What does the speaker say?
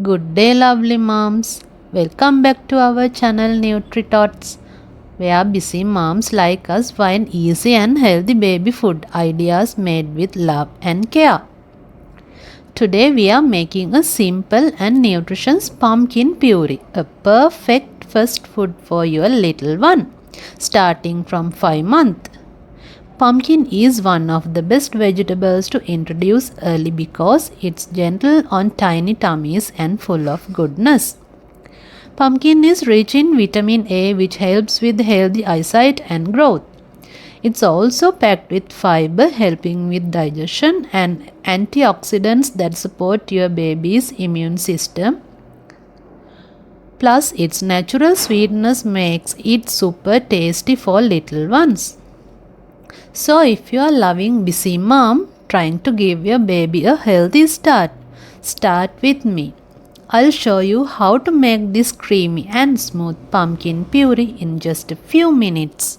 Good day, lovely moms. Welcome back to our channel Nutri Tots, where busy moms like us find easy and healthy baby food ideas made with love and care. Today we are making a simple and nutritious pumpkin puree, a perfect first food for your little one, starting from 5 months. Pumpkin is one of the best vegetables to introduce early because it's gentle on tiny tummies and full of goodness. Pumpkin is rich in vitamin A, which helps with healthy eyesight and growth. It's also packed with fiber, helping with digestion, and antioxidants that support your baby's immune system. Plus, its natural sweetness makes it super tasty for little ones. So, if you are loving busy mom trying to give your baby a healthy start with me. I'll show you how to make this creamy and smooth pumpkin puree in just a few minutes.